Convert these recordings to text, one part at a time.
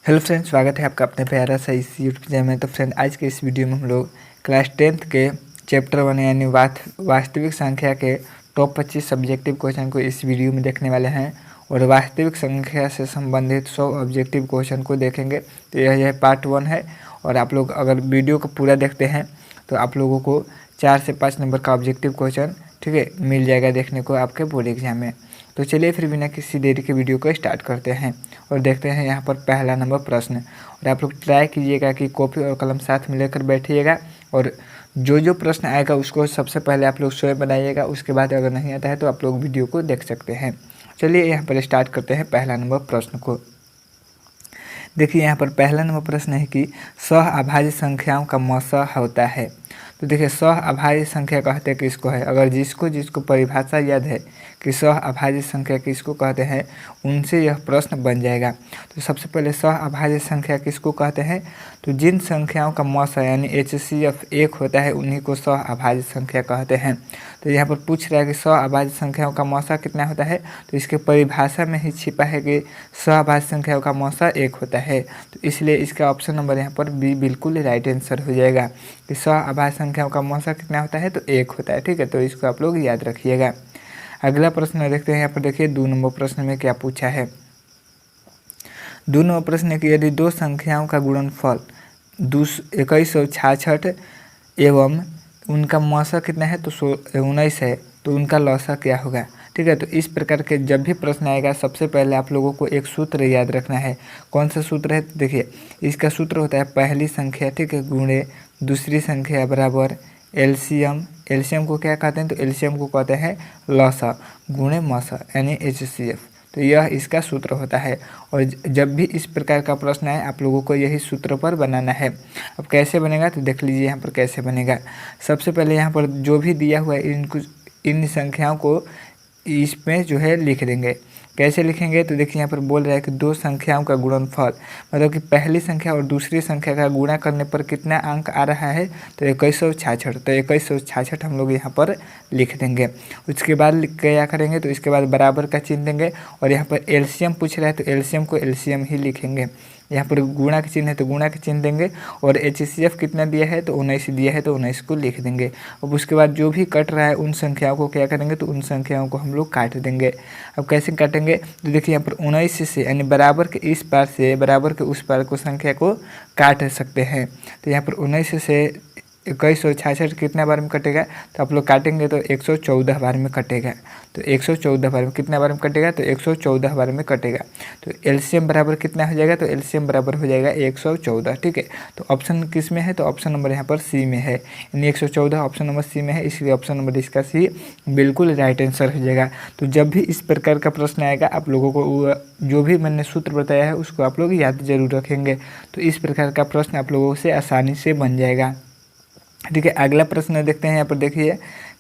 Hello friends, स्वागत है आपका अपने प्यारा सा इस यूट्यूब चैनल में। तो फ्रेंड, आज के इस वीडियो में हम लोग क्लास 10th के चैप्टर 1 यानी वास्तविक संख्या के टॉप 25 सब्जेक्टिव क्वेश्चन को इस वीडियो में देखने वाले हैं और वास्तविक संख्या से संबंधित 100 ऑब्जेक्टिव क्वेश्चन को देखेंगे। तो यह पार्ट 1 है और आप लोग अगर वीडियो को पूरा देखते हैं तो आप लोगों को 4 से 5 नंबर का ऑब्जेक्टिव क्वेश्चन ठीक है मिल जाएगा देखने को आपके बोर्ड एग्जाम में। तो चलिए फिर बिना किसी देरी के वीडियो को स्टार्ट करते हैं और देखते हैं यहाँ पर पहला नंबर प्रश्न। और आप लोग ट्राई कीजिएगा कि कॉपी और कलम साथ में लेकर बैठिएगा और जो प्रश्न आएगा उसको सबसे पहले आप लोग स्वयं बनाइएगा। उसके बाद अगर नहीं आता है तो आप लोग वीडियो को देख सकते हैं। चलिए यहाँ पर स्टार्ट करते हैं पहला नंबर प्रश्न को। देखिए यहाँ पर पहला नंबर प्रश्न है कि सह अभाज्य संख्याओं का मौसा होता है। तो देखिए सह अभाज्य संख्या कहते हैं किसको है। अगर जिसको परिभाषा याद है कि सह अभाज्य संख्या किसको कहते हैं उनसे यह प्रश्न बन जाएगा। तो सबसे पहले सह अभाज्य संख्या किसको कहते हैं, तो जिन संख्याओं का मौसा यानी HCF 1 होता है उन्हीं को सह अभाज्य संख्या कहते हैं। तो यहाँ पर पूछ रहा है कि सह अभाज्य संख्याओं का मौसा कितना होता है, तो इसके परिभाषा में ही छिपा है कि सह अभाज्य संख्याओं का मौसा 1 होता है। तो इसलिए इसका ऑप्शन नंबर यहाँ पर बी बिल्कुल राइट आंसर हो जाएगा कि सह अभाज्य संख्याओं का मौसा कितना होता है, तो 1 होता है। ठीक है, तो इसको आप लोग याद रखिएगा। अगला प्रश्न देखते हैं। यहाँ पर देखिए 2 नंबर प्रश्न में क्या पूछा है। 2 नंबर प्रश्न है कि यदि दो संख्याओं का गुणनफल 2166 एवं उनका मौसा कितना है तो 19 है, तो उनका लौसा क्या होगा। ठीक है, तो इस प्रकार के जब भी प्रश्न आएगा सबसे पहले आप लोगों को एक सूत्र याद रखना है। कौन सा सूत्र है, तो देखिए इसका सूत्र होता है पहली संख्या ठीक है गुणे दूसरी संख्या बराबर एलसीएम। एलसीएम को क्या कहते हैं, तो एलसीएम को कहते हैं लौसा गुणे मौसा यानी HCF। तो यह इसका सूत्र होता है और जब भी इस प्रकार का प्रश्न आए आप लोगों को यही सूत्र पर बनाना है। अब कैसे बनेगा, तो देख लीजिए यहाँ पर कैसे बनेगा। सबसे पहले यहाँ पर जो भी दिया हुआ है इन संख्याओं को इसमें जो है लिख देंगे। कैसे लिखेंगे, तो देखिए यहाँ पर बोल रहा है कि दो संख्याओं का गुणनफल मतलब कि पहली संख्या और दूसरी संख्या का गुणा करने पर कितना अंक आ रहा है, तो 2166। तो 2166 हम लोग यहाँ पर लिख देंगे। उसके बाद क्या करेंगे, तो इसके बाद बराबर का चिन्ह देंगे और यहाँ पर एलसीएम पूछ रहा है तो एलसीएम को एलसीएम ही लिखेंगे। यहाँ पर गुणा का चिन्ह है तो गुणा का चिन्ह देंगे और HCF कितना दिया है, तो 19 दिया है तो 19 को लिख देंगे। अब उसके बाद जो भी कट रहा है उन संख्याओं को क्या करेंगे, तो उन संख्याओं को हम लोग काट देंगे। अब कैसे काटेंगे, तो देखिए यहाँ पर 19 से यानी बराबर के इस पार से बराबर के उस पार को संख्या को काट सकते हैं। तो यहाँ पर 19 से 2166 कितना बार में कटेगा, तो आप लोग काटेंगे तो 114 बार में कटेगा। तो 114 बार में कितना बार में कटेगा, तो 114 बार में कटेगा। तो एलसीएम बराबर कितना हो जाएगा, तो एलसीएम बराबर हो जाएगा 114। ठीक है, तो ऑप्शन किस में है, तो ऑप्शन नंबर यहाँ पर सी में है यानी 114 ऑप्शन नंबर सी में है, इसलिए ऑप्शन नंबर इसका सी बिल्कुल राइट आंसर हो जाएगा। तो जब भी इस प्रकार का प्रश्न आएगा आप लोगों को जो भी मैंने सूत्र बताया है उसको आप लोग याद जरूर रखेंगे। तो इस प्रकार का प्रश्न आप लोगों से आसानी से बन जाएगा। ठीक है, अगला प्रश्न देखते हैं। यहाँ पर देखिए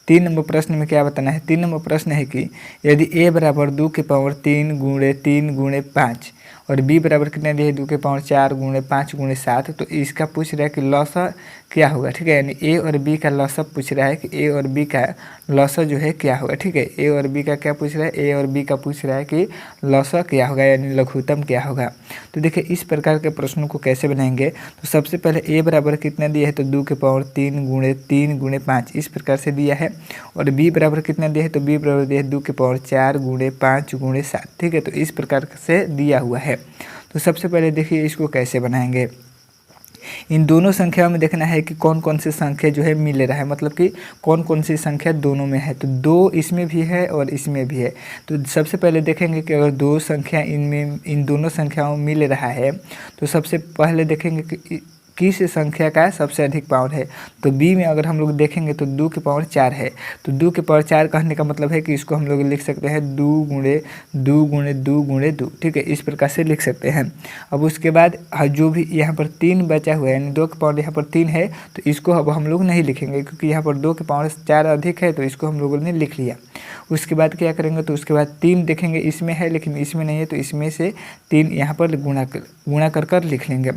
3 नंबर प्रश्न में क्या बताना है। 3 नंबर प्रश्न है कि यदि a बराबर 2 की पावर 3 गुणे 3 गुणे 5 और b बराबर कितना दिया है 2 की पावर 4 गुणे 5 गुणे 7, तो इसका पूछ रहा है कि लौसा क्या होगा। ठीक है, यानी a और b का लौसा पूछ रहा है कि a और b का लौसा जो है क्या होगा। ठीक है, a और b का क्या पूछ रहा है, a और b का पूछ रहा है कि लौसा क्या होगा यानी लघुत्तम क्या होगा। तो देखिए इस प्रकार के प्रश्नों को कैसे बनाएंगे, तो सबसे पहले a बराबर कितना दिया है, तो 2 की पावर 3 गुणे 3 गुणे 5 इस प्रकार से दिया है और b बराबर कितना दिया है, तो b बराबर दिया है 2 की पावर 4 गुणे 5 गुणे 7। ठीक है, तो इस प्रकार से दिया हुआ है। तो सबसे पहले देखिए इसको कैसे बनाएंगे। इन दोनों संख्याओं में देखना है कि कौन कौन सी संख्या जो है मिल रहा है, मतलब कि कौन कौन सी संख्या दोनों में है। तो 2 इसमें भी है और इसमें भी है। तो सबसे पहले देखेंगे कि अगर 2 संख्या इन दोनों संख्याओं में मिल रहा है तो सबसे पहले देखेंगे कि किस संख्या का सबसे अधिक पावर है। तो b में अगर हम लोग देखेंगे तो 2 की पावर 4 है। तो 2 की पावर 4 कहने का मतलब है कि इसको हम लोग लिख सकते हैं 2 गुणे 2 गुणे 2 गुणे 2। ठीक है, इस प्रकार से लिख सकते हैं। अब उसके बाद जो भी यहाँ पर 3 बचा हुआ है यानी 2 की पावर यहाँ पर 3 है, तो इसको अब हम लोग नहीं लिखेंगे क्योंकि यहाँ पर 2 की पावर 4 अधिक है, तो इसको हम लोगों ने लिख लिया। उसके बाद क्या करेंगे, तो उसके बाद 3 देखेंगे इसमें है लेकिन इसमें नहीं है, तो इसमें से 3 यहाँ पर गुणा कर लिख लेंगे।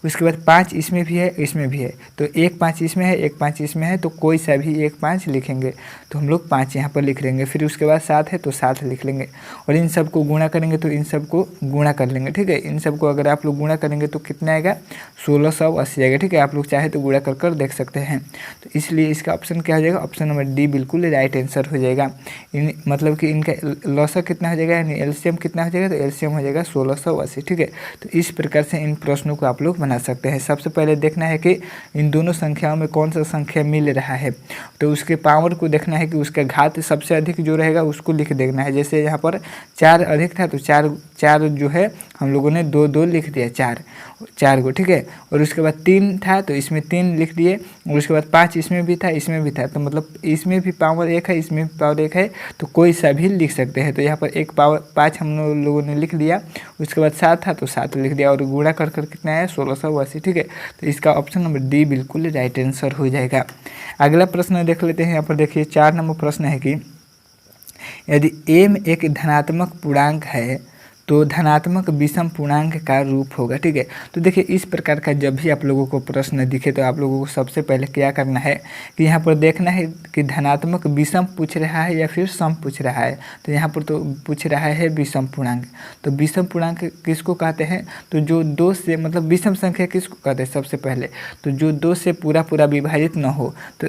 उसके बाद 5 5 इसमें भी है, इसमें भी है, तो 1 5 इसमें है, 1 5 इसमें है, तो कोई सा भी 1 5 लिखेंगे, तो हम लोग 5 यहाँ पर लिख लेंगे। फिर उसके बाद 7 है तो 7 लिख लेंगे, और इन सब को गुणा करेंगे तो इन सब को गुणा कर लेंगे, ठीक है। इन सब को अगर आप लोग गुणा करेंगे तो कितना आएगा, 1680 आएगा, ठीक है। आप लोग चाहे तो गुणा कर देख सकते हैं। तो इसलिए इसका ऑप्शन क्या हो जाएगा, ऑप्शन नंबर डी बिल्कुल राइट आंसर हो जाएगा। मतलब कि इनका लॉसा कितना हो जाएगा, यानी एलसीएम कितना हो जाएगा, तो एलसीएम हो जाएगा 1680, ठीक है। तो इस प्रकार से इन प्रश्नों को आप लोग बना सकते हैं। सबसे पहले देखना है कि इन दोनों संख्याओं में कौन सा संख्या मिल रहा है, तो उसके पावर को देखना है कि उसका घात सबसे अधिक जो रहेगा उसको लिख देना है। जैसे यहाँ पर 4 अधिक था तो 4 जो है हम लोगों ने 2 2 लिख दिया, 4 को, ठीक है। और उसके बाद 3 था तो इसमें 3 लिख दिए, और उसके बाद 5 इसमें भी था, इसमें भी था, तो मतलब इसमें भी पावर 1 है, इसमें भी पावर 1 है, तो कोई सा भी लिख सकते हैं। तो यहाँ पर 1 पावर 5 हम लोगों ने लिख दिया, उसके बाद 7 था तो 7 लिख दिया, और गुणा कर कितना है 1680, ठीक है। तो इसका ऑप्शन नंबर डी बिल्कुल राइट आंसर हो जाएगा। अगला प्रश्न देख लेते हैं। यहाँ पर देखिए 4 नंबर प्रश्न है कि यदि m एक धनात्मक पूर्णांक है तो धनात्मक विषम पूर्णांक का रूप होगा, ठीक है। तो देखिए इस प्रकार का जब भी आप लोगों को प्रश्न दिखे तो आप लोगों को सबसे पहले क्या करना है कि यहाँ पर देखना है कि धनात्मक विषम पूछ रहा है या फिर सम पूछ रहा है। तो यहाँ पर तो पूछ रहा है विषम पूर्णांक। तो विषम पूर्णांक किसको कहते हैं, तो जो 2 से मतलब विषम संख्या किसको कहते हैं, सबसे पहले तो जो 2 से पूरा विभाजित न हो। तो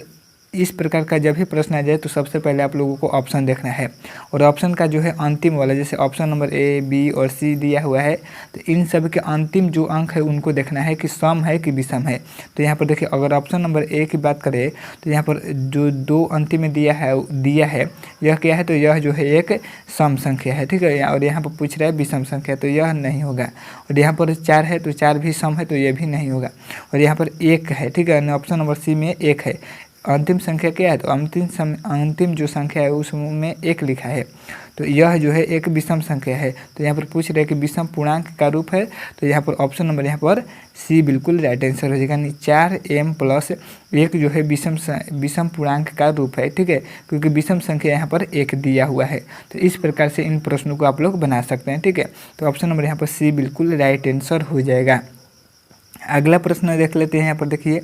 इस प्रकार का जब भी प्रश्न आ जाए तो सबसे पहले आप लोगों को ऑप्शन देखना है, और ऑप्शन का जो है अंतिम वाला, जैसे ऑप्शन नंबर ए, बी और सी दिया हुआ है, तो इन सब के अंतिम जो अंक है उनको देखना है कि सम है कि विषम है। तो यहाँ पर देखिए अगर ऑप्शन नंबर ए की बात करें तो यहाँ पर जो 2 अंतिम में दिया है यह क्या है, तो यह जो है एक सम संख्या है, ठीक है। और यहाँ पर पूछ रहा है विषम संख्या, तो यह नहीं होगा। और यहाँ पर 4 है तो 4 भी सम है, तो यह भी नहीं होगा। और यहाँ पर 1 है, ठीक है, ऑप्शन नंबर सी में 1 है। अंतिम संख्या क्या है, तो अंतिम जो संख्या है उसमें 1 लिखा है, तो यह जो है एक विषम संख्या है। तो यहाँ पर पूछ रहे हैं कि विषम पूर्णांक का रूप है, तो यहाँ पर ऑप्शन नंबर यहाँ पर सी बिल्कुल राइट आंसर हो जाएगा। यानी 4m + 1 जो है विषम पूर्णांक का रूप है, ठीक है, क्योंकि विषम संख्या यहाँ पर 1 दिया हुआ है। तो इस प्रकार से इन प्रश्नों को आप लोग बना सकते हैं, ठीक है। तो ऑप्शन नंबर यहाँ पर सी बिल्कुल राइट आंसर हो जाएगा। अगला प्रश्न देख लेते हैं। यहाँ पर देखिए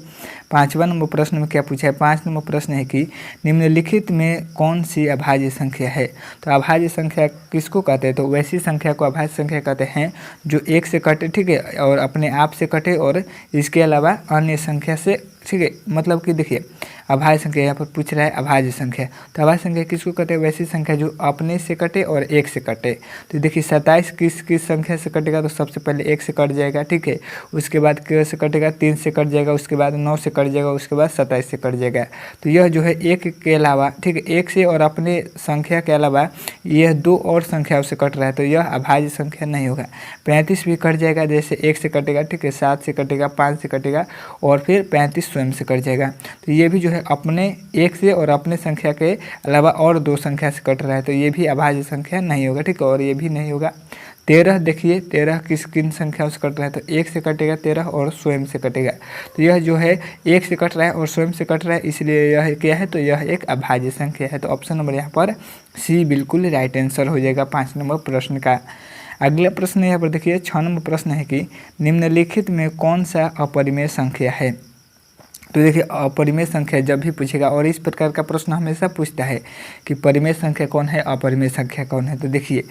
5वां नंबर प्रश्न में क्या पूछा है। 5 नंबर प्रश्न है कि निम्नलिखित में कौन सी अभाज्य संख्या है। तो अभाज्य संख्या किसको कहते हैं, तो वैसी संख्या को अभाज्य संख्या कहते हैं जो 1 से कटे, ठीक है, और अपने आप से कटे और इसके अलावा अन्य संख्या से, ठीक है। मतलब कि देखिए अभाज्य संख्या यहाँ पर पूछ रहा है अभाज्य संख्या, तो अभाज्य संख्या किसको कहते हैं, वैसी संख्या जो अपने से कटे और 1 से कटे। तो देखिए 27 किस संख्या से कटेगा, तो सबसे पहले 1 से कट जाएगा, ठीक है। उसके बाद क्या से कटेगा, 3 से कट जाएगा, उसके बाद 9 से कट जाएगा, उसके बाद 27 से कट जाएगा। तो यह जो है 1 के अलावा, ठीक है, 1 से और अपने संख्या के अलावा यह 2 और संख्याओं से कट रहा है, तो यह अभाज्य संख्या नहीं होगा। 35 भी कट जाएगा, जैसे 1 से कटेगा, ठीक है, 7 से कटेगा, 5 से कटेगा, और फिर 35 स्वयं से कट जाएगा। तो ये भी जो है अपने 1 से और अपने संख्या के अलावा और 2 संख्या से कट रहा है, तो ये भी अभाज्य संख्या नहीं होगा, ठीक है, और ये भी नहीं होगा। 13 देखिए 13 किन संख्याओं से कट रहा है, तो 1 से कटेगा 13 और स्वयं से कटेगा। तो यह जो है 1 से कट रहा है और स्वयं से कट रहा है, इसलिए यह क्या है, तो यह एक अभाज्य संख्या है। तो ऑप्शन नंबर यहाँ पर सी बिल्कुल राइट आंसर हो जाएगा 5 नंबर प्रश्न का। अगला प्रश्न यहाँ पर देखिए 6 नंबर प्रश्न है कि निम्नलिखित में कौन सा अपरिमेय संख्या है। तो देखिए अपरिमेय संख्या जब भी पूछेगा, और इस प्रकार का प्रश्न हमेशा पूछता है कि परिमेय संख्या कौन है, अपरिमेय संख्या कौन है। तो देखिए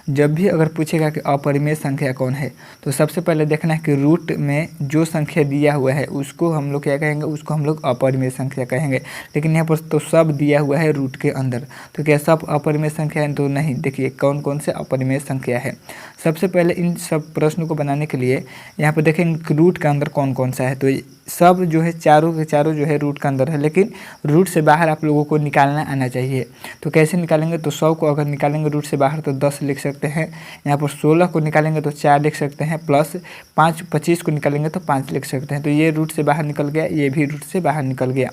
जब भी अगर पूछेगा कि अपरिमेय संख्या कौन है, तो सबसे पहले देखना है कि रूट में जो संख्या दिया हुआ है उसको हम लोग क्या कहेंगे, उसको हम लोग अपरिमेय संख्या कहेंगे। लेकिन यहाँ पर तो सब दिया हुआ है रूट के अंदर, तो क्या सब अपरिमेय संख्या है, तो नहीं। देखिए कौन कौन से अपरिमेय संख्या है। सबसे पहले इन सब प्रश्नों को बनाने के लिए यहाँ पर देखेंगे रूट के अंदर कौन कौन सा है। तो सब जो है चारों के चारों जो है रूट के अंदर है, लेकिन रूट से बाहर आप लोगों को निकालना आना चाहिए। तो कैसे निकालेंगे, तो 100 को अगर निकालेंगे रूट से बाहर तो 10 लिख सकते हैं। यहाँ पर 16 को निकालेंगे तो 4 लिख सकते हैं, प्लस 25 को निकालेंगे तो 5 लिख सकते हैं। तो ये रूट से बाहर निकल गया, ये भी रूट से बाहर निकल गया।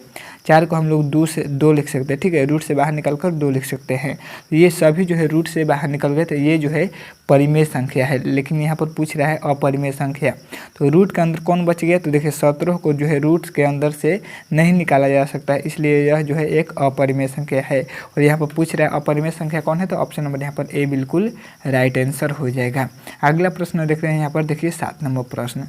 4 को हम लोग 2 लिख सकते हैं, ठीक है, रूट से बाहर निकल कर 2 लिख सकते हैं। तो ये सभी जो है रूट से बाहर निकल गए, तो ये जो है परिमेय संख्या है। लेकिन यहाँ पर पूछ रहा है अपरिमेय संख्या, तो रूट के अंदर कौन बच गया, तो देखिए 17 को जो है रूट के अंदर से नहीं निकाला जा सकता है, इसलिए यह जो है एक अपरिमेय संख्या है। और यहाँ पर पूछ रहा है अपरिमेय संख्या कौन है, तो ऑप्शन नंबर यहाँ पर ए बिल्कुल राइट आंसर हो जाएगा। अगला प्रश्न देख रहे हैं यहाँ पर देखिए 7 नंबर प्रश्न।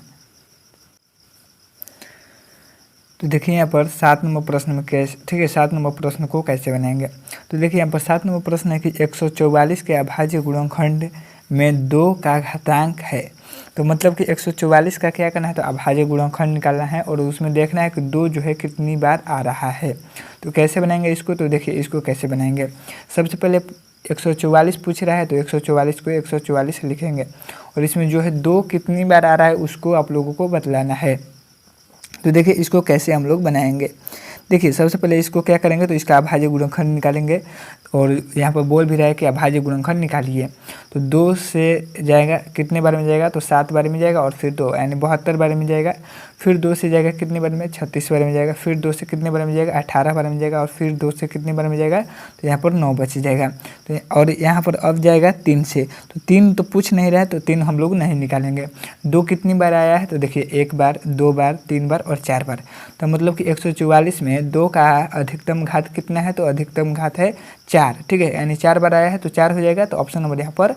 तो देखिए यहाँ पर 7 नंबर प्रश्न में कैसे, ठीक है, 7 नंबर प्रश्न को कैसे बनाएंगे। तो देखिए यहाँ पर 7 नंबर प्रश्न है कि 144 के अभाज्य गुणनखंड में 2 का घातांक है। तो मतलब कि 144 का क्या करना है, तो अभाज्य गुणनखंड निकालना है और उसमें देखना है कि 2 जो है कितनी बार आ रहा है। तो कैसे बनाएंगे इसको, तो देखिए इसको कैसे बनाएंगे। सबसे पहले 144 पूछ रहा है तो 144 को 144 लिखेंगे और इसमें जो है 2 कितनी बार आ रहा है उसको आप लोगों को बतलाना है। तो देखिए इसको कैसे हम लोग बनाएंगे। देखिए सबसे पहले इसको क्या करेंगे, तो इसका अभाज्य गुणनखंड निकालेंगे और यहाँ पर बोल भी रहा है कि अभाज्य गुणनखंड निकालिए। तो 2 से जाएगा कितने बार में जाएगा, तो 7 बार में जाएगा और फिर 2 यानी 72 बार में जाएगा। फिर 2 से जाएगा कितने बार में, 36 बार में जाएगा। फिर 2 से कितने बार में जाएगा, 18 बार में जाएगा और फिर 2 से कितने बार में जाएगा, तो यहाँ पर 9 बच जाएगा। तो और यहाँ पर अब जाएगा 3 से, तो 3 तो पूछ नहीं रहा है तो 3 हम लोग नहीं निकालेंगे। 2 कितनी बार आया है, तो देखिए 1 बार, 2 बार, 3 बार और 4 बार। तो मतलब कि 144 में 2 का अधिकतम घात कितना है, तो अधिकतम घात है 4, ठीक है, यानी 4 बार आया है तो 4 हो जाएगा। तो ऑप्शन नंबर यहाँ पर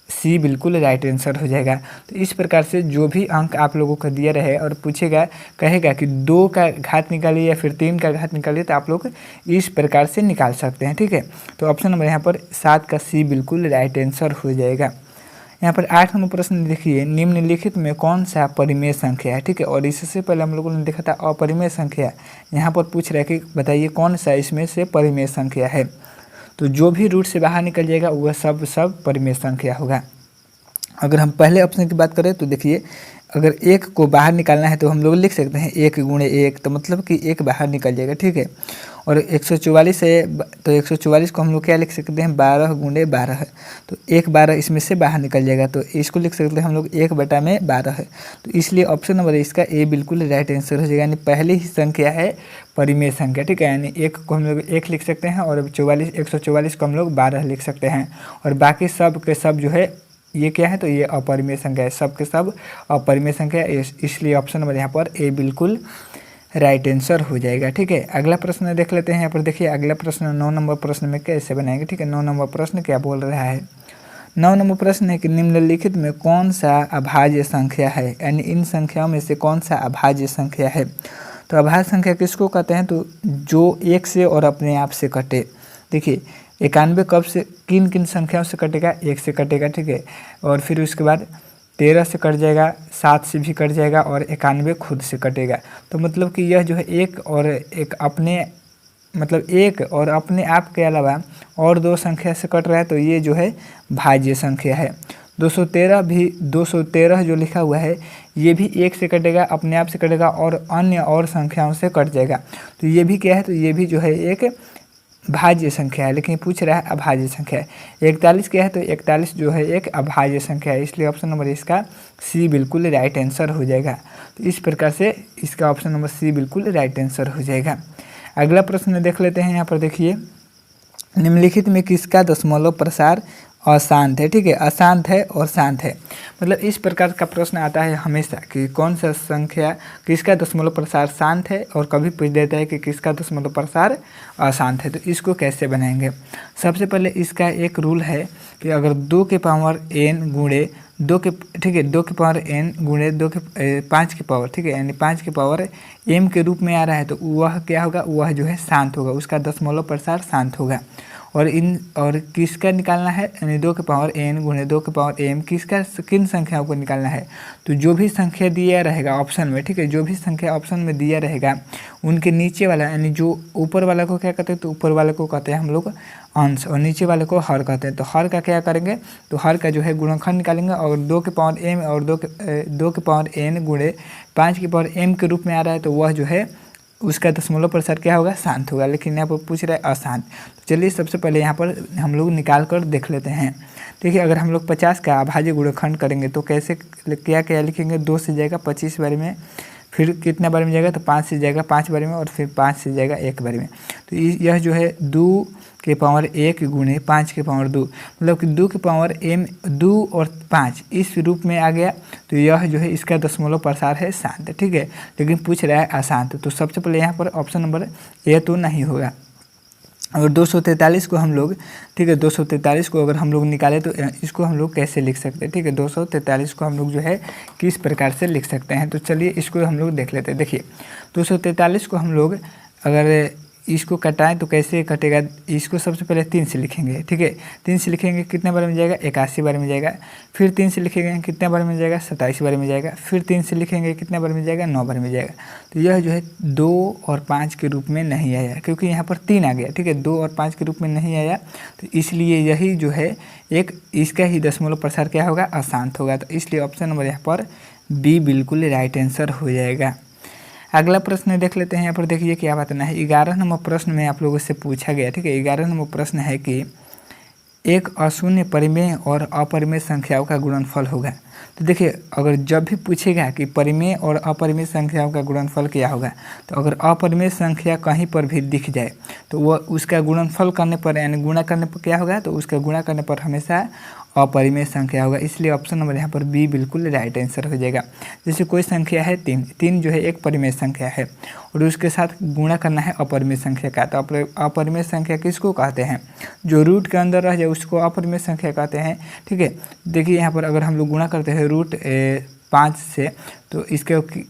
सी बिल्कुल राइट आंसर हो जाएगा। तो इस प्रकार से जो भी अंक आप लोगों को दिया रहे और पूछेगा, कहेगा कि 2 का घात निकालिए या फिर 3 का घात निकालिए, तो आप लोग इस प्रकार से निकाल सकते हैं, ठीक है। तो ऑप्शन नंबर यहाँ पर 7 का सी बिल्कुल राइट आंसर हो जाएगा। यहाँ पर 8 नंबर प्रश्न देखिए, निम्नलिखित में कौन सा परिमेय संख्या है, ठीक है। और इससे पहले हम लोगों ने देखा था अपरिमेय संख्या। यहाँ पर पूछ रहा है कि बताइए कौन सा इसमें से परिमेय संख्या है। तो जो भी रूट से बाहर निकल जाएगा वह सब परिमेय संख्या होगा। अगर हम पहले ऑप्शन की बात करें तो देखिए, अगर 1 को बाहर निकालना है तो हम लोग लिख सकते हैं 1 गुणे 1, तो मतलब कि 1 बाहर निकल जाएगा, ठीक है। और 144 है तो 144 को हम लोग क्या लिख सकते हैं, 12 गुणे 12 है, तो 1 12 इसमें से बाहर निकल जाएगा, तो इसको लिख सकते हैं हम लोग 1/12 है। तो इसलिए ऑप्शन नंबर इसका ए बिल्कुल राइट आंसर हो जाएगा, यानी पहली ही संख्या है परिमेय संख्या, ठीक है। यानी 1 को हम लोग 1 लिख सकते हैं और 144 को हम लोग 12 लिख सकते हैं और बाकी सब के सब जो है ये क्या है, तो ये अपरिमेय संख्या है, सब के सब अपरिमेय संख्या है, इसलिए ऑप्शन नंबर यहाँ पर ए बिल्कुल राइट आंसर हो जाएगा, ठीक है। अगला प्रश्न देख लेते हैं। यहाँ पर देखिए अगला प्रश्न 9 नंबर प्रश्न में कैसे बनाएंगे, ठीक है। 9 नंबर प्रश्न क्या बोल रहा है, 9 नंबर प्रश्न है कि निम्नलिखित में कौन सा अभाज्य संख्या है, यानी इन संख्याओं में से कौन सा अभाज्य संख्या है। तो अभाज्य संख्या किसको कहते हैं, तो जो 1 से और अपने आप से कटे। देखिए 91 कब से, किन किन संख्याओं से कटेगा, 1 से कटेगा, ठीक है। और फिर उसके बाद 13 से कट जाएगा, 7 से भी कट जाएगा और 91 खुद से कटेगा। तो मतलब कि यह जो है एक और अपने आप के अलावा और 2 संख्या से कट रहा है, तो ये जो है भाज्य संख्या है। 213 जो लिखा हुआ है ये भी 1 से कटेगा, अपने आप से कटेगा और अन्य और संख्याओं से कट जाएगा। तो ये भी क्या है, तो ये भी जो है एक भाज्य संख्या है, लेकिन पूछ रहा है अभाज्य संख्या है। 41 क्या है, तो 41 जो है एक अभाज्य संख्या है, इसलिए ऑप्शन नंबर इसका सी बिल्कुल राइट आंसर हो जाएगा। तो इस प्रकार से इसका ऑप्शन नंबर सी बिल्कुल राइट आंसर हो जाएगा। अगला प्रश्न देख लेते हैं। यहाँ पर देखिए, निम्नलिखित में किसका दशमलव प्रसार अशांत है, ठीक है, अशांत है और शांत है। मतलब इस प्रकार का प्रश्न आता है हमेशा कि कौन सा संख्या किसका दशमलव प्रसार शांत है, और कभी पूछ देता है कि किसका दशमलव प्रसार अशांत है। तो इसको कैसे बनाएंगे, सबसे पहले इसका एक रूल है कि अगर 2 के पावर n गुणे 2 के, ठीक है, 2 के पावर n गुणे 2 के 5 के पावर, ठीक है, यानी 5 के पावर m के रूप में आ रहा है, तो वह क्या होगा, वह जो है शांत होगा, उसका दशमलव प्रसार शांत होगा। और किसका निकालना है, यानी 2 के पावर n गुणे 2 के पावर m किन संख्याओं को निकालना है। तो जो भी संख्या दिया रहेगा ऑप्शन में, ठीक है, जो भी संख्या ऑप्शन में दिया रहेगा उनके नीचे वाला, यानी जो ऊपर वाला को क्या कहते हैं, तो ऊपर वाले को कहते हैं हम लोग अंश और नीचे वाले को हर कहते हैं। तो हर का क्या करेंगे, तो हर का जो है गुणनखंड निकालेंगे और 2 के पावर m और 2 के पावर n गुणे 5 के पावर m के रूप में आ रहा है, तो वह जो है उसका दशमलव प्रसार क्या होगा, शांत होगा। लेकिन यहाँ पर पूछ रहा है अशांत। तो चलिए सबसे पहले यहाँ पर हम लोग निकाल कर देख लेते हैं। देखिए अगर हम लोग 50 का अभाज्य गुणनखंड करेंगे तो कैसे क्या लिखेंगे, 2 से जाएगा 25 बार में, फिर कितना बार में जाएगा, तो 5 से जाएगा 5 बार में और फिर 5 से जाएगा 1 बार में। तो यह जो है 2 के पावर 1 गुणे 5 के पावर 2, मतलब कि 2 के पावर m 2 और 5 इस रूप में आ गया। तो यह जो है इसका दशमलव प्रसार है शांत, ठीक है, लेकिन पूछ रहा है अशांत। तो सबसे पहले यहाँ पर ऑप्शन नंबर ए तो नहीं होगा। और 243 को हम लोग, ठीक है, 243 को अगर हम लोग निकालें तो इसको हम लोग कैसे लिख सकते हैं, ठीक है, 243 को हम लोग जो है किस प्रकार से लिख सकते हैं। तो चलिए इसको हम लोग देख लेते हैं। देखिए 243 को हम लोग अगर इसको कटाएं तो कैसे कटेगा, इसको सबसे पहले 3 से लिखेंगे, ठीक है, 3 से लिखेंगे कितने बार में जाएगा, 81 बार में जाएगा। फिर 3 से लिखेंगे कितने बार में जाएगा, 27 बार में जाएगा। फिर 3 से लिखेंगे कितने बार में जाएगा, 9 बार में जाएगा। तो यह जो है 2 और 5 के रूप में नहीं आया, क्योंकि यहाँ पर 3 आ गया, ठीक है, 2 और 5 के रूप में नहीं आया, तो इसलिए यही जो है एक इसका ही दशमलव प्रसार क्या होगा, अशांत होगा। तो इसलिए ऑप्शन नंबर यहाँ पर बी बिल्कुल राइट आंसर हो जाएगा। अगला प्रश्न देख लेते हैं। यहाँ पर देखिए क्या बताना है। 11 नंबर प्रश्न में आप लोगों से पूछा गया, ठीक है, 11 नंबर प्रश्न है कि एक अशून्य परिमेय और अपरिमेय संख्याओं का गुणनफल होगा। तो देखिए अगर जब भी पूछेगा कि परिमेय और अपरिमेय संख्याओं का गुणनफल क्या होगा, तो अगर अपरिमेय संख्या कहीं पर भी दिख जाए तो वह उसका गुणनफल करने पर यानी गुणा करने पर क्या होगा, तो उसका गुणा करने पर हमेशा अपरिमेय संख्या होगा। इसलिए ऑप्शन नंबर यहाँ पर बी बिल्कुल राइट आंसर हो जाएगा। जैसे कोई संख्या है 3, 3 जो है एक परिमेय संख्या है और उसके साथ गुणा करना है अपरिमेय संख्या का, तो अपरिमेय संख्या किसको कहते हैं, जो रूट के अंदर रह जाए उसको अपरिमेय संख्या कहते हैं, ठीक है। देखिए यहाँ पर अगर हम लोग गुणा करते हैं रूट 5 से, तो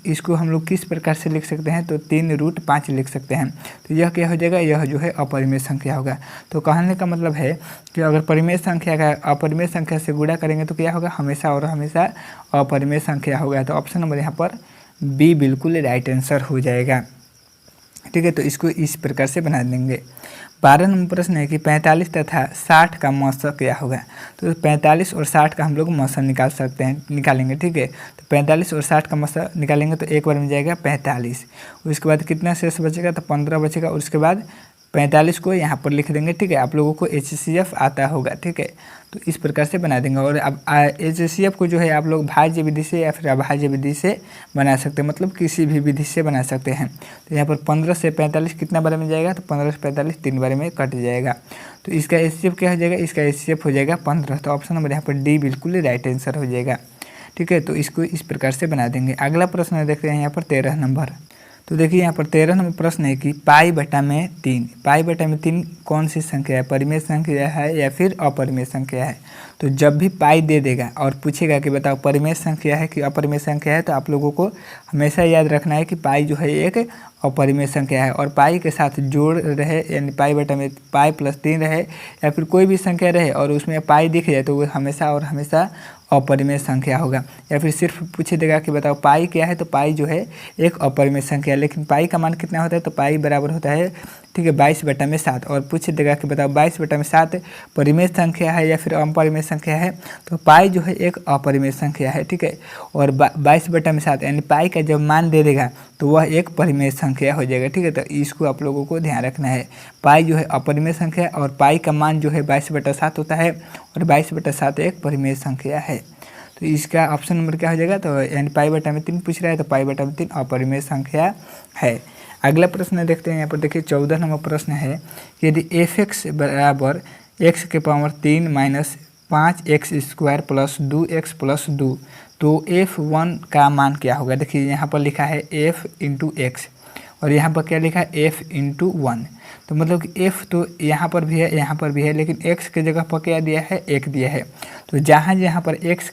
इसको हम लोग किस प्रकार से लिख सकते हैं, तो 3√5 लिख सकते हैं। तो यह क्या हो जाएगा, यह जो है अपरिमेय संख्या होगा। तो कहने का मतलब है कि अगर परिमेय संख्या का अपरिमेय संख्या से गुणा करेंगे तो क्या होगा, हमेशा और हमेशा अपरिमेय संख्या होगा। तो ऑप्शन नंबर यहाँ पर बी बिल्कुल राइट आंसर हो जाएगा, ठीक है। तो इसको इस प्रकार से बना देंगे। 12 नंबर प्रश्न है कि 45 तथा 60 का मौसा क्या होगा। तो 45 और 60 का हम लोग मौसा निकालेंगे, ठीक है। तो 45 और 60 का मौसा निकालेंगे तो एक बार में जाएगा 45, उसके बाद कितना शेष बचेगा, तो 15 बचेगा। और उसके बाद 45 को यहाँ पर लिख देंगे, ठीक है। आप लोगों को HCF आता होगा, ठीक है, तो इस प्रकार से बना देंगे। और अब HCF को जो है आप लोग भाज्य विधि से या फिर अभाज्य विधि से बना सकते हैं, मतलब किसी भी विधि से बना सकते हैं। तो यहाँ पर 15 से 45 कितना बार में जाएगा, तो 15 से 45 3 बार में कट जाएगा। तो इसका HCF क्या हो जाएगा, इसका HCF हो जाएगा 15। तो ऑप्शन नंबर यहाँ पर डी बिल्कुल राइट आंसर हो जाएगा, ठीक है। तो इसको इस प्रकार से बना देंगे। अगला प्रश्न देखते हैं यहाँ पर 13 नंबर। तो देखिए यहाँ पर 13 नंबर प्रश्न है कि पाई बटा में 3 कौन सी संख्या है, परिमेय संख्या है या फिर अपरिमेय संख्या है। तो जब भी पाई दे देगा और पूछेगा कि बताओ परिमेय संख्या है कि अपरिमेय संख्या है, तो आप लोगों को हमेशा याद रखना है कि पाई जो है एक अपरिमेय संख्या है। और पाई के साथ जोड़ रहे यानी पाई बटा में पाई प्लस 3 रहे या फिर कोई भी संख्या रहे और उसमें पाई दिख जाए तो वो हमेशा और हमेशा अपरिमेय संख्या होगा। या फिर सिर्फ पूछ देगा कि बताओ पाई क्या है, तो पाई जो है एक अपरिमेय संख्या है। लेकिन पाई का मान कितना होता है, तो पाई बराबर होता है, ठीक है, 22/7। और पूछ देगा कि बताओ 22/7 परिमेय संख्या है या फिर अपरिमेय संख्या है, तो पाई जो है एक अपरिमेय संख्या है, ठीक है। और 22/7 यानी पाई का जब मान दे देगा तो वह एक परिमेय संख्या हो जाएगा, ठीक है। तो इसको आप लोगों को ध्यान रखना है। पाई जो है अपरिमेय संख्या और पाई का मान जो है 22/7 होता है और 22/7 एक परिमेय संख्या है। तो इसका ऑप्शन नंबर क्या हो जाएगा, तो यानी पाई बटा में 3 पूछ रहा है, तो पाई बटा में 3 अपरिमेय संख्या है। अगला प्रश्न देखते हैं। यहाँ पर देखिए 14 नंबर प्रश्न है कि यदि f(x) बराबर x³ minus 5x² plus 2x plus 2, तो f1 का मान क्या होगा। देखिए यहाँ पर लिखा है f इंटू x और यहाँ पर क्या लिखा है f इंटू 1। तो मतलब कि f तो यहाँ पर भी है यहाँ पर भी है, लेकिन x के जगह पर क्या दिया है, 1 दिया है। तो जहाँ पर x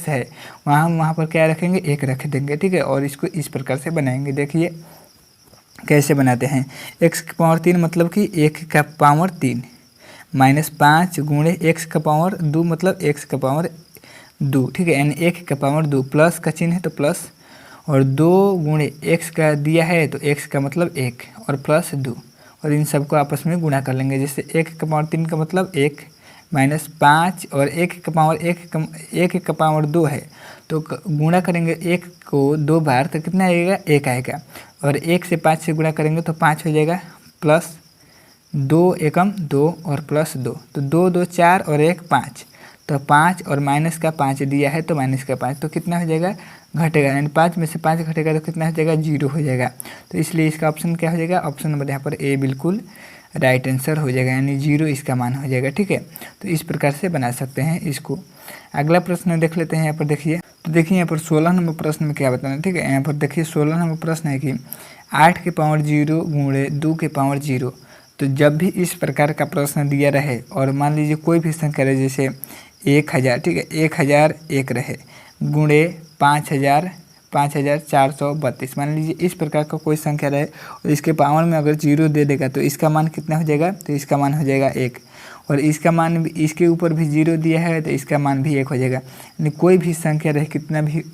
है वहाँ पर क्या रखेंगे, 1 रख देंगे, ठीक है। और इसको इस प्रकार से बनाएंगे। देखिए कैसे बनाते हैं। x³ मतलब कि 1³ माइनस 5 गुणे x² मतलब x², ठीक है, यानी 1² प्लस का चिन्ह है तो प्लस, और 2 गुणे x का दिया है तो x का मतलब 1 और प्लस 2, और इन सबको आपस में गुणा कर लेंगे। जैसे 1/3 का मतलब 1 माइनस 5 और 1/2 है तो गुणा करेंगे 1 को 2 बार तो कितना आएगा, 1 आएगा। और 1 से 5 से गुणा करेंगे तो 5 हो जाएगा, प्लस 2 एकम 2 और प्लस 2, तो 2 2 4 और 1 5, तो 5 और माइनस का 5 दिया है तो माइनस का 5, तो कितना हो जाएगा, घटेगा, यानी 5 में से 5 घटेगा तो कितना हो जाएगा, 0 हो जाएगा। तो इसलिए इसका ऑप्शन क्या हो जाएगा, ऑप्शन नंबर यहाँ पर ए बिल्कुल राइट आंसर हो जाएगा, यानी 0 इसका मान हो जाएगा, ठीक है। तो इस प्रकार से बना सकते हैं इसको। अगला प्रश्न देख लेते हैं। यहाँ पर देखिए, तो देखिए यहाँ पर 16 नंबर प्रश्न में क्या बताना है, ठीक है। यहाँ पर देखिए 16 नंबर प्रश्न है कि 8 के पावर 0 गुणे 2 के पावर 0, तो जब भी इस प्रकार का प्रश्न दिया रहे और मान लीजिए कोई भी संख्या रहे, जैसे 1000, ठीक है, 1001 रहे गुणे 5432, मान लीजिए इस प्रकार का कोई संख्या रहे और इसके पावर में अगर 0 दे देगा तो इसका मान कितना हो जाएगा, तो इसका मान हो जाएगा 1, और इसका मान भी, इसके ऊपर भी 0 दिया है तो इसका मान भी 1 हो जाएगा। यानी कोई भी संख्या रहे,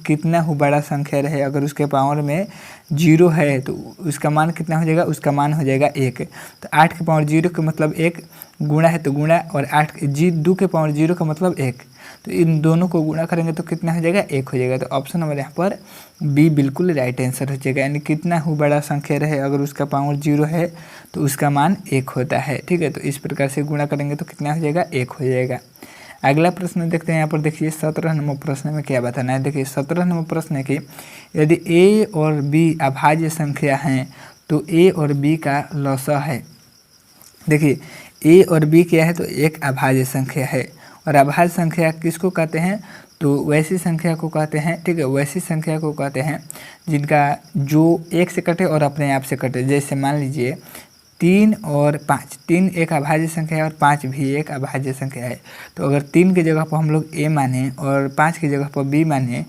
कितना हो बड़ा संख्या रहे, अगर उसके पावर में 0 है तो उसका मान कितना हो जाएगा, उसका मान हो जाएगा 1। तो 8 के पावर 0 का मतलब 1, गुणा है तो गुणा, और 2 के पावर 0 का मतलब 1, तो इन दोनों को गुणा करेंगे तो कितना हो जाएगा, 1 हो जाएगा। तो ऑप्शन नंबर यहाँ पर बी बिल्कुल राइट आंसर हो जाएगा। यानी कितना हो बड़ा संख्या रहे, अगर उसका पावर 0 है तो उसका मान 1 होता है, ठीक है। तो इस प्रकार से गुणा करेंगे तो कितना हो जाएगा, 1 हो जाएगा। अगला प्रश्न देखते हैं। यहाँ पर देखिए 17 नंबर प्रश्न में क्या बताना है। देखिए 17 नंबर प्रश्न है कि यदि ए और बी अभाज्य संख्या हैं तो ए और बी का लॉसा है। देखिए ए और बी क्या है, तो एक अभाज्य संख्या है, और अभाज्य संख्या किसको कहते हैं, तो वैसी संख्या को कहते हैं, ठीक है, वैसी संख्या को कहते हैं जिनका जो 1 से कटे और अपने आप से कटे। जैसे मान लीजिए 3 और 5, 3 एक अभाज्य संख्या है और 5 भी एक अभाज्य संख्या है। तो अगर 3 की जगह पर हम लोग ए माने और 5 की जगह पर बी माने,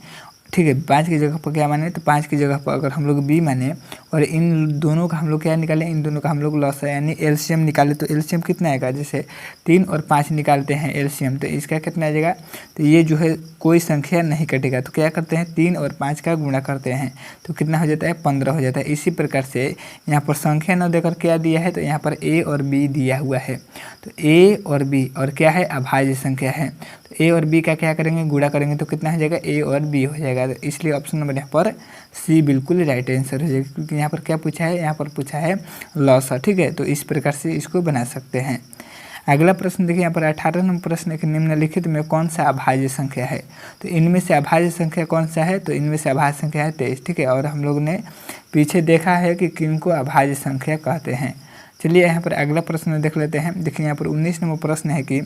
ठीक है, 5 की जगह पर क्या माने, तो 5 की जगह पर अगर हम लोग बी माने और इन दोनों का हम लोग क्या निकालें, इन दोनों का हम लोग लॉस है यानी एलसीएम निकाले, तो एलसीएम कितना आएगा, जैसे 3 और 5 निकालते हैं एलसीएम, तो इसका कितना आ जाएगा, तो ये जो है कोई संख्या नहीं कटेगा, तो क्या करते हैं 3 और 5 का गुणा करते हैं तो कितना हो जाता है, 15 हो जाता है। इसी प्रकार से यहाँ पर संख्या न देकर क्या दिया है, तो यहाँ पर ए और बी दिया हुआ है, तो ए और बी और क्या है, अभाज्य संख्या है, तो ए और बी का क्या करेंगे, गुणा करेंगे तो कितना हो जाएगा, ए और बी हो जाएगा। तो इसलिए ऑप्शन नंबर यहाँ पर सी बिल्कुल राइट आंसर हो जाएगा, क्योंकि यहाँ पर क्या पूछा है, यहाँ पर पूछा है लॉसा, ठीक है। तो इस प्रकार से इसको बना सकते हैं। अगला प्रश्न देखिए, यहाँ पर 18 नंबर प्रश्न है कि निम्नलिखित में कौन सा अभाज्य संख्या है। तो इनमें से अभाज्य संख्या कौन सा है, तो इनमें से अभाज्य संख्या है 23, ठीक है। और हम लोग ने पीछे देखा है कि किनको अभाज्य संख्या कहते हैं। चलिए यहाँ पर अगला प्रश्न देख लेते हैं। देखिए यहाँ पर 19 नंबर प्रश्न है कि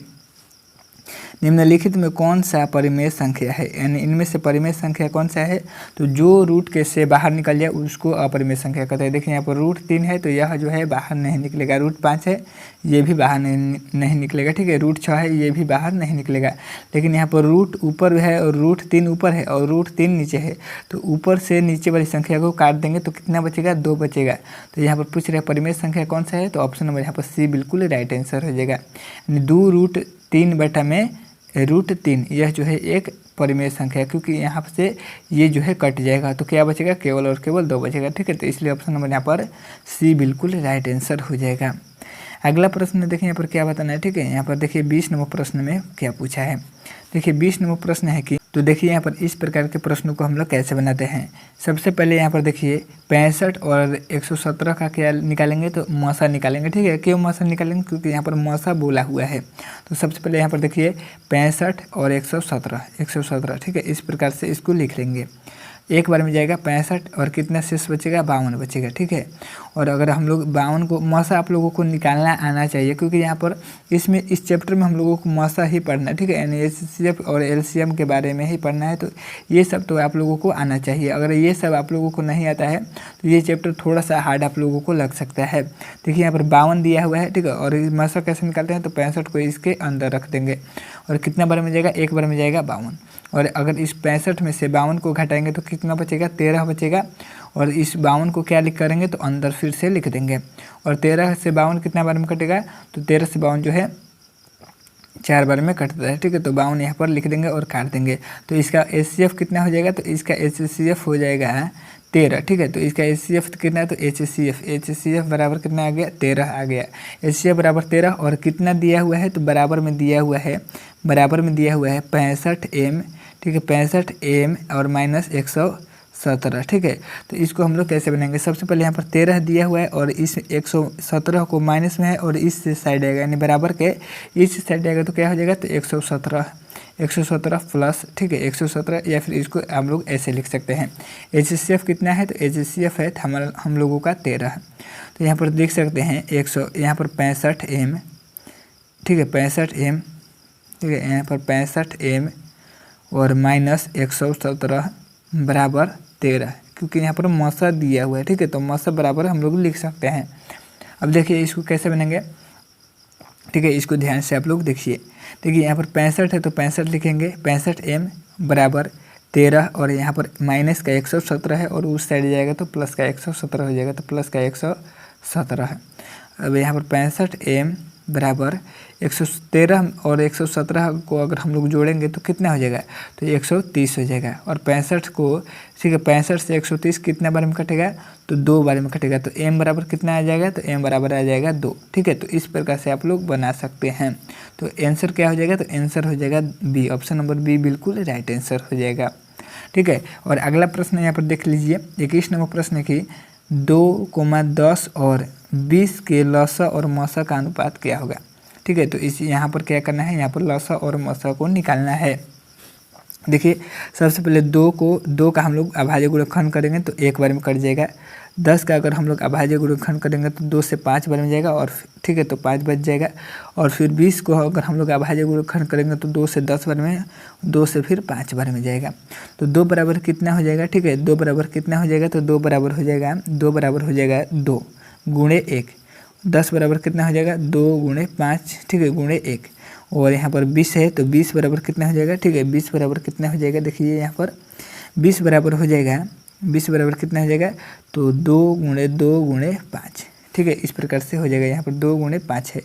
निम्नलिखित में कौन सा परिमेय संख्या है, यानी इनमें से परिमेय संख्या कौन सा है, तो जो रूट के से बाहर निकल जाए उसको अपरिमेय संख्या कहते हैं। देखिए यहाँ पर रूट 3 है तो यह जो है बाहर नहीं निकलेगा, रूट 5 है ये भी बाहर नहीं निकलेगा, ठीक है, रूट 6 है ये भी बाहर नहीं निकलेगा। लेकिन यहाँ पर रूट ऊपर है और रूट 3 ऊपर है और रूट 3 नीचे है, तो ऊपर से नीचे वाली संख्या को काट देंगे तो कितना बचेगा, 2 बचेगा। तो यहाँ पर पूछ रहे परिमेय संख्या कौन सा है, तो ऑप्शन नंबर यहाँ पर सी बिल्कुल राइट आंसर हो जाएगा। 2√3/√3 यह जो है एक परिमेय संख्या है, क्योंकि यहाँ से ये जो है कट जाएगा तो क्या बचेगा, केवल और केवल 2 बचेगा, ठीक है। तो इसलिए ऑप्शन नंबर यहाँ पर सी बिल्कुल राइट आंसर हो जाएगा। अगला प्रश्न देखिए यहाँ पर क्या बताना है, ठीक है। यहाँ पर देखिए 20 नंबर प्रश्न में क्या पूछा है। देखिए 20 नंबर प्रश्न है कि, तो देखिए यहाँ पर इस प्रकार के प्रश्नों को हम लोग कैसे बनाते हैं। सबसे पहले यहाँ पर देखिए 65 और 117 का क्या निकालेंगे, तो मौसा निकालेंगे, ठीक है। क्यों मौसा निकालेंगे, क्योंकि यहाँ पर मौसा बोला हुआ है। तो सबसे पहले यहाँ पर देखिए 65 और 117, ठीक है, इस प्रकार से इसको लिख लेंगे। एक बार में जाएगा 65 और कितना शेष बचेगा, 52 बचेगा, ठीक है। और अगर हम लोग 52 को मौसा आप लोगों को निकालना आना चाहिए, क्योंकि यहाँ पर इसमें इस चैप्टर में हम लोगों को मौसा ही पढ़ना है, ठीक है, यानी एचसीएफ और एलसीएम के बारे में ही पढ़ना है। तो ये सब तो आप लोगों को आना चाहिए। अगर ये सब आप लोगों को नहीं आता है तो ये चैप्टर थोड़ा सा हार्ड आप लोगों को लग सकता है। देखिए यहाँ पर 52 दिया हुआ है, ठीक है, और मौसा कैसे निकालते हैं, तो 65 को इसके अंदर रख देंगे और कितना बार में जाएगा, एक बार में जाएगा 52। और अगर इस 65 में से 52 को घटाएंगे तो कितना बचेगा, 13 बचेगा। और इस 52 को क्या लिख करेंगे, तो अंदर फिर से लिख देंगे। और 13 से 52 कितना बार में कटेगा, तो 13 से 52 जो है 4 बार में कटता है, ठीक है। तो 52 यहाँ पर लिख देंगे और काट देंगे। तो इसका एचसीएफ कितना हो जाएगा, तो इसका एचसीएफ हो जाएगा 13, ठीक है। तो इसका एचसीएफ कितना है, तो एचसीएफ बराबर कितना आ गया, 13 आ गया। एचसीएफ बराबर 13 और कितना दिया हुआ है, तो बराबर में दिया हुआ है 65 m, ठीक है, 65 m और माइनस 117, ठीक है। तो इसको हम लोग कैसे बनाएंगे, सबसे पहले यहाँ पर 13 दिया हुआ है और इस 117 को माइनस में है और इस साइड आएगा, यानी बराबर के इस साइड आएगा तो क्या हो जाएगा, तो 117 प्लस, ठीक है, 117, या फिर इसको हम लोग ऐसे लिख सकते हैं। एचसीएफ कितना है, तो एचसीएफ है हम लोगों का 13। तो यहाँ पर देख सकते हैं यहाँ पर 65 m, ठीक है, 65 m, ठीक है, यहाँ पर 65 m और माइनस 117 बराबर 13, क्योंकि यहाँ पर मौसा दिया हुआ है, ठीक है। तो मौसा बराबर हम लोग लिख सकते हैं। अब देखिए इसको कैसे बनेंगे, ठीक है, इसको ध्यान से आप लोग देखिए। देखिए यहाँ पर 65 है तो 65 लिखेंगे, 65m बराबर 13 और यहाँ पर माइनस का 117 है और उस साइड जाएगा तो प्लस का 117 हो जाएगा, तो प्लस का 117 है। अब यहाँ पर 65m बराबर 113 और 117 को अगर हम लोग जोड़ेंगे तो कितना हो जाएगा, तो 130 हो जाएगा। और 65 को, ठीक है, 65 से 130 कितना बार में कटेगा, तो 2 बार में कटेगा, तो m बराबर कितना आ जाएगा, तो m बराबर आ जाएगा 2। ठीक है, तो इस प्रकार से आप लोग बना सकते हैं। तो आंसर क्या हो जाएगा, तो आंसर हो जाएगा बी, ऑप्शन नंबर बी बिल्कुल राइट आंसर हो जाएगा। ठीक है, और अगला प्रश्न यहाँ पर देख लीजिए, 21 नंबर प्रश्न है कि 2, 10 और 20 के लसा और मसा का अनुपात क्या होगा। ठीक है, तो इस यहाँ पर क्या करना है, यहाँ पर लसा और मसा को निकालना है। देखिए सबसे पहले 2 का हम लोग अभाज्य गुणनखंड करेंगे तो 1 बार में कट जाएगा। 10 का अगर हम लोग अभाज्य गुणनखंड करेंगे तो 2 से 5 बार में जाएगा और ठीक है, तो 5 बच जाएगा। और फिर 20 को अगर हम लोग अभाज्य गुणनखंड करेंगे तो 2 से 10 बार में, 2 से फिर 5 बार में जाएगा। तो 2 बराबर कितना हो जाएगा, ठीक है, 2 बराबर कितना हो जाएगा, तो 2 बराबर हो जाएगा 2 गुणे 1। 10 बराबर कितना हो जाएगा, 2 गुणे 5, ठीक है, गुणे 1। और यहाँ पर 20 है तो 20 बराबर कितना हो जाएगा, ठीक है, 20 बराबर कितना हो जाएगा, देखिए यहाँ पर 20 बराबर हो जाएगा, 20 बराबर कितना हो जाएगा, तो 2 गुणे 5। ठीक है, इस प्रकार से हो जाएगा, यहाँ पर 2 गुणे 5 है।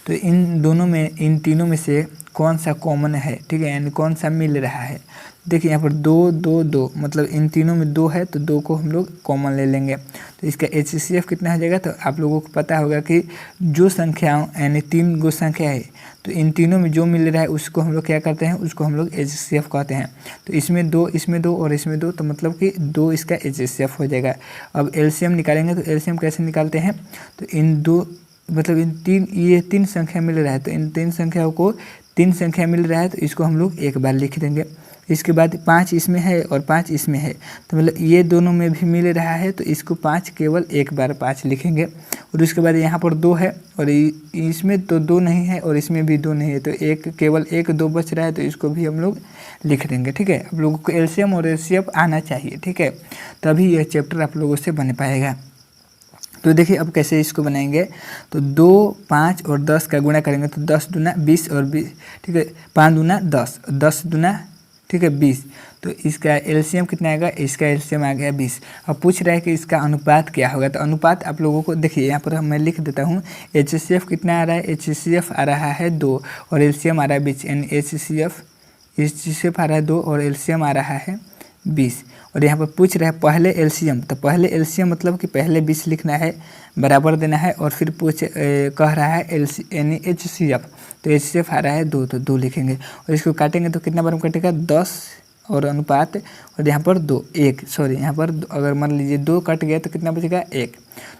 तो इन तीनों में से कौन सा कॉमन है, ठीक है, यानी कौन सा मिल रहा है। देखिए यहाँ पर 2, 2, 2 मतलब इन तीनों में 2 है तो 2 को हम लोग कॉमन ले लेंगे। तो इसका HCF कितना हो जाएगा, तो आप लोगों को पता होगा कि जो संख्याओं यानी 3 गो संख्या है तो इन तीनों में जो मिल रहा है उसको हम लोग क्या करते हैं, उसको हम लोग HCF कहते हैं। तो इसमें 2 और इसमें 2 तो मतलब कि 2 इसका HCF हो जाएगा। अब LCM निकालेंगे तो LCM कैसे निकालते हैं, तो इन 2 मतलब ये 3 संख्या मिल रहा है तो इन 3 संख्याओं को 3 संख्या मिल रहा है तो इसको हम लोग एक बार लिख देंगे। इसके बाद 5 इसमें है और 5 इसमें है तो मतलब ये दोनों में भी मिल रहा है तो इसको 5 केवल एक बार 5 लिखेंगे। और उसके बाद यहाँ पर 2 है और इसमें तो 2 नहीं है और इसमें भी 2 नहीं है तो एक केवल 1, 2 बच रहा है तो इसको भी हम लोग लिख देंगे। ठीक है, आप लोगों को LCM और HCF आना चाहिए। ठीक है, तभी यह चैप्टर आप लोगों से बन पाएगा। तो देखिए अब कैसे इसको बनाएंगे, तो 2, 5 और 10 का गुणा करेंगे तो 10 दूना 20 और 20, ठीक है, 5 दूना 10, 10 दूना, ठीक है, 20। तो इसका LCM कितना आएगा, इसका LCM आ गया 20। अब पूछ रहा है कि इसका अनुपात क्या होगा, तो अनुपात आप लोगों को देखिए यहाँ पर मैं लिख देता हूँ। HCF कितना आ रहा है, HCF आ रहा है 2 और LCM आ रहा है 20, यानी HCF आ रहा है 2 और LCM आ रहा है 20। और यहाँ पर पूछ रहा है पहले LCM, तो पहले LCM मतलब कि पहले 20 लिखना है, बराबर देना है और फिर कह रहा है यानी HCF, तो HCF आ रहा है 2 तो 2 लिखेंगे और इसको काटेंगे तो कितना बार में कटेगा 10 और अनुपात और यहाँ पर 2, 1 सॉरी यहाँ पर अगर मान लीजिए 2 कट गया तो कितना बचेगा 1,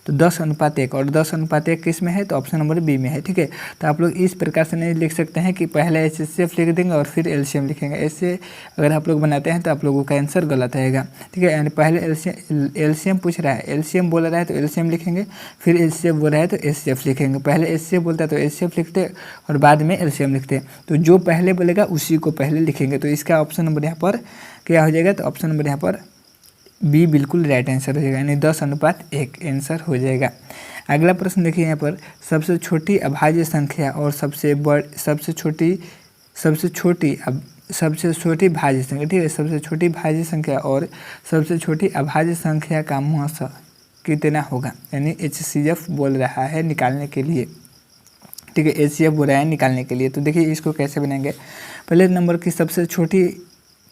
तो 10:1 और 10:1 किस में है, तो ऑप्शन नंबर बी में है। ठीक है, तो आप लोग इस प्रकार से नहीं लिख सकते हैं कि पहले HCF लिख देंगे और फिर LCM लिखेंगे। ऐसे अगर आप लोग बनाते हैं तो आप लोगों का आंसर गलत आएगा। ठीक है, यानी पहले LCM पूछ रहा है, LCM बोल रहा है तो LCM लिखेंगे, फिर HCF बोल रहा है तो HCF लिखेंगे। पहले HCF बोलता है तो HCF लिखते और बाद में LCM लिखते, तो जो पहले बोलेगा उसी को पहले लिखेंगे। तो इसका ऑप्शन नंबर यहाँ पर क्या हो जाएगा, तो ऑप्शन नंबर यहाँ पर बी बिल्कुल राइट आंसर हो जाएगा, यानी 10:1 आंसर हो जाएगा। अगला प्रश्न देखिए यहाँ पर, सबसे छोटी अभाज्य संख्या और सबसे छोटी भाज्य संख्या, ठीक है, सबसे छोटी भाज्य संख्या और सबसे छोटी अभाज्य संख्या का मौसा कितना होगा, यानी HCF बोल रहा है निकालने के लिए। ठीक है, HCF बोल रहा है निकालने के लिए। तो देखिए इसको कैसे बनाएंगे, पहले नंबर की सबसे छोटी,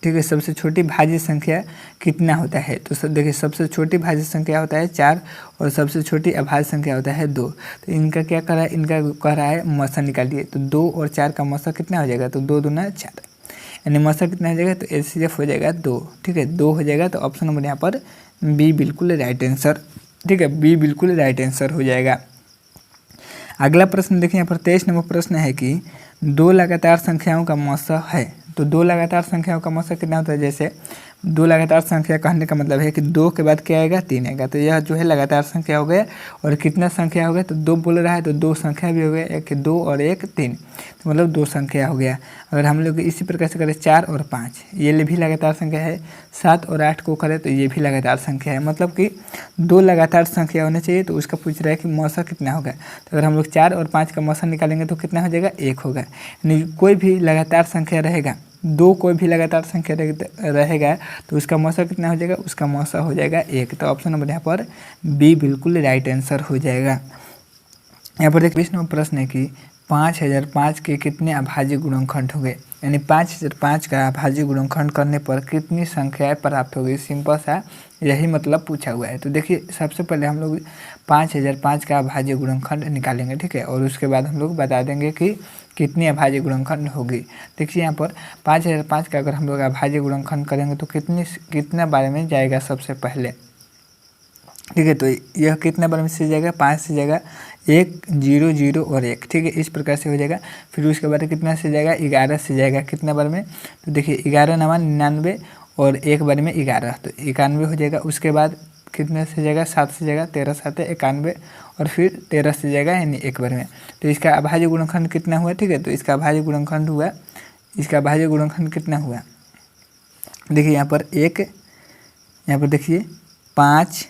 ठीक है, सबसे छोटी भाज्य संख्या कितना होता है, तो देखिए सबसे छोटी भाज्य संख्या होता है 4 और सबसे छोटी अभाज्य संख्या होता है 2। तो इनका क्या कर रहा है, इनका कह रहा है मौसा निकालिए, तो 2 और 4 का मौसा कितना हो जाएगा, तो 2 दूना 4, यानी मौसा कितना हो जाएगा, तो HCF हो जाएगा 2। ठीक है, 2 हो जाएगा, तो ऑप्शन नंबर यहाँ पर बी बिल्कुल राइट आंसर। ठीक है, बी बिल्कुल राइट आंसर हो जाएगा। अगला प्रश्न देखिए यहाँ पर 23 नंबर प्रश्न है कि 2 लगातार संख्याओं का मौसा है, तो 2 लगातार संख्याओं का मौसा कितना होता है, जैसे दो लगातार संख्या कहने का मतलब है कि 2 के बाद क्या आएगा, 3 आएगा। तो यह जो है लगातार संख्या हो गया। और कितना संख्या हो गया, तो 2 बोल रहा है तो 2 संख्या भी हो गया, एक 2 और एक 3, तो मतलब 2 संख्या हो गया। अगर हम लोग इसी प्रकार से करें 4 और 5, ये भी लगातार संख्या है। 7 और 8 को करें तो ये भी लगातार संख्या है, मतलब कि 2 लगातार संख्या होने चाहिए। तो उसका पूछ रहा है कि मौसा कितना होगा। तो अगर हम लोग 4 और 5 का मौसा निकालेंगे तो कितना हो जाएगा, 1 होगा। यानी कोई भी लगातार संख्या रहेगा, 2 कोई भी लगातार संख्या रहेगा तो उसका मौसा कितना हो जाएगा, उसका मौसा हो जाएगा 1। तो ऑप्शन नंबर यहाँ पर बी बिल्कुल राइट आंसर हो जाएगा। यहाँ पर देखिए 20 नंबर प्रश्न है कि 5005 के कितने अभाज्य गुणनखंड होंगे, यानी 5005 का अभाज्य गुणनखंड करने पर कितनी संख्याएं प्राप्त होगी। सिंपल सा यही मतलब पूछा हुआ है। तो देखिए सबसे पहले हम लोग 5005 का अभाज्य गुणनखंड निकालेंगे, ठीक है, और उसके बाद हम लोग बता देंगे कि कितनी अभाज्य गुणनखंड होगी। देखिए यहाँ पर 5005 का अगर हम लोग अभाज्य गुणनखंड करेंगे तो कितना बारे में जाएगा सबसे पहले, ठीक है। तो यह कितना बार में से जाएगा, 5 से जाएगा 1 0 0 और 1, ठीक है, इस प्रकार से हो जाएगा। फिर उसके बाद कितना से जाएगा, 11 से जाएगा कितना बार में, तो देखिए 11 9 99 और एक बार में 11, तो 91 हो जाएगा। उसके बाद कितने से जाएगा, 7 से जाएगा 13 7 91 और फिर 13 से जाएगा यानी एक बार में। तो इसका अभाज्य गुणनखंड कितना हुआ, ठीक है। तो इसका अभाज्य गुणनखंड हुआ, इसका अभाज्य गुणनखंड कितना हुआ, देखिए यहाँ पर यहाँ पर देखिए 5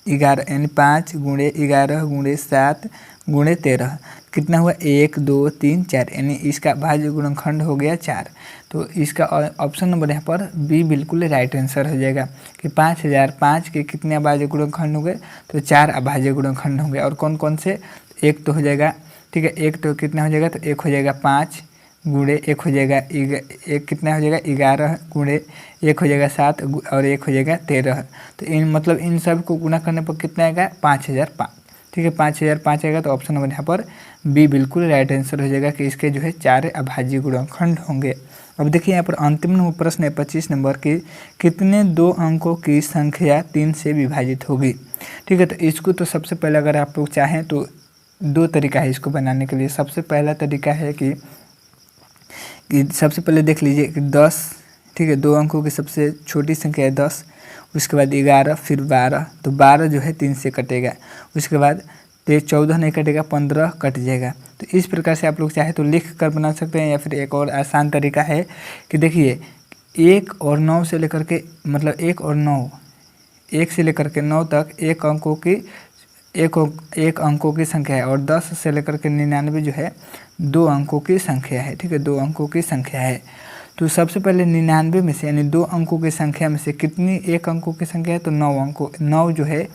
11 यानी 5 गुणे 11 गुणे 7 गुणे 13 कितना हुआ, 1 2 3 4, यानी इसका भाज्य गुणनखंड हो गया 4। तो इसका ऑप्शन नंबर यहाँ पर बी बिल्कुल राइट आंसर हो जाएगा कि 5005 के कितने अभाज्य गुणनखंड होंगे, तो 4 अभाज्य गुणनखंड होंगे। और कौन कौन से, एक तो हो जाएगा, ठीक है, एक तो कितना हो जाएगा, तो एक हो जाएगा 5 गुणे एक हो जाएगा एक कितना हो जाएगा 11 गुणे एक हो जाएगा 7 और एक हो जाएगा 13। तो इन मतलब इन सब को गुणा करने पर कितना आएगा, 5005, ठीक है, 5005 आएगा। तो ऑप्शन नंबर यहाँ पर बी बिल्कुल राइट आंसर हो जाएगा कि इसके जो है 4 अभाज्य गुणनखंड होंगे। अब देखिए यहाँ पर अंतिम प्रश्न है 25 नंबर की, कितने 2 अंकों की संख्या 3 से विभाजित होगी, ठीक है। तो इसको तो सबसे पहले अगर आप लोग चाहें तो 2 तरीका है इसको बनाने के लिए। सबसे पहला तरीका है कि सबसे पहले देख लीजिए कि 10, ठीक है, 2 अंकों की सबसे छोटी संख्या है 10, उसके बाद 11 फिर 12, तो 12 जो है 3 से कटेगा। उसके बाद 14 नहीं कटेगा, 15 कट जाएगा। तो इस प्रकार से आप लोग चाहे तो लिख कर बना सकते हैं, या फिर एक और आसान तरीका है कि देखिए 1 और 9 से लेकर के मतलब 1 और 9, 1 से लेकर के 9 तक एक अंकों की संख्या है, और 10 से लेकर के 99 जो है 2 अंकों की संख्या है, ठीक है, 2 अंकों की संख्या है। तो सबसे पहले 99 में से यानी 2 अंकों की संख्या में से कितनी एक अंकों की संख्या है, तो 9 जो है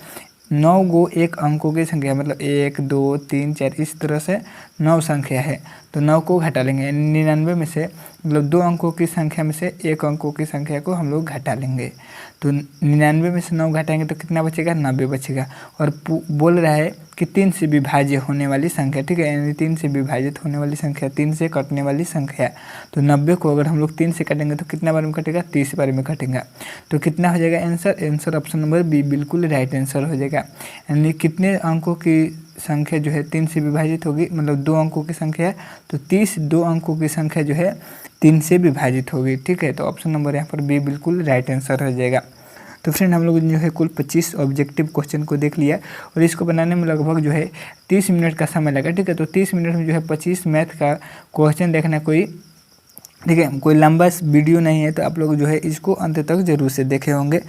9 गो एक अंकों की संख्या, मतलब 1 2 3 4 इस तरह से 9 संख्या है। तो 9 को घटा लेंगे, 99 में से मतलब 2 अंकों की संख्या में से एक अंकों की संख्या को हम लोग घटा लेंगे। तो 99 में से 9 घटाएंगे तो कितना बचेगा, 90 बचेगा। और बोल रहा है कि 3 से विभाज्य होने वाली संख्या, ठीक है, यानी 3 से विभाजित होने वाली संख्या, 3 से कटने वाली संख्या। तो 90 को अगर हम लोग 3 से काटेंगे तो कितना बार में कटेगा, 30 बार में कटेगा। तो कितना हो जाएगा आंसर ऑप्शन नंबर बी बिल्कुल राइट आंसर हो जाएगा। यानी कितने अंकों की संख्या जो है 3 से विभाजित होगी, मतलब 2 अंकों की संख्या है तो 30 2 अंकों की संख्या जो है 3 से विभाजित होगी, ठीक है। तो ऑप्शन नंबर यहाँ पर बी बिल्कुल राइट आंसर हो जाएगा। तो फ्रेंड हम लोग जो है कुल 25 ऑब्जेक्टिव क्वेश्चन को देख लिया, और इसको बनाने में लगभग जो है 30 मिनट का समय लगा, ठीक है। तो 30 मिनट में जो है 25 मैथ का क्वेश्चन देखना कोई, ठीक है, कोई लंबा वीडियो नहीं है। तो आप लोग जो है इसको अंत तक जरूर से देखे होंगे,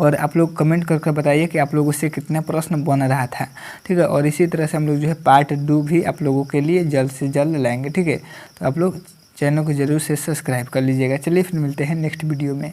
और आप लोग कमेंट करके बताइए कि आप लोगों से कितना प्रश्न बन रहा था, ठीक है। और इसी तरह से हम लोग जो है पार्ट 2 भी आप लोगों के लिए जल्द से जल्द लाएंगे, ठीक है। तो आप लोग चैनल को जरूर से सब्सक्राइब कर लीजिएगा। चलिए फिर मिलते हैं नेक्स्ट वीडियो में।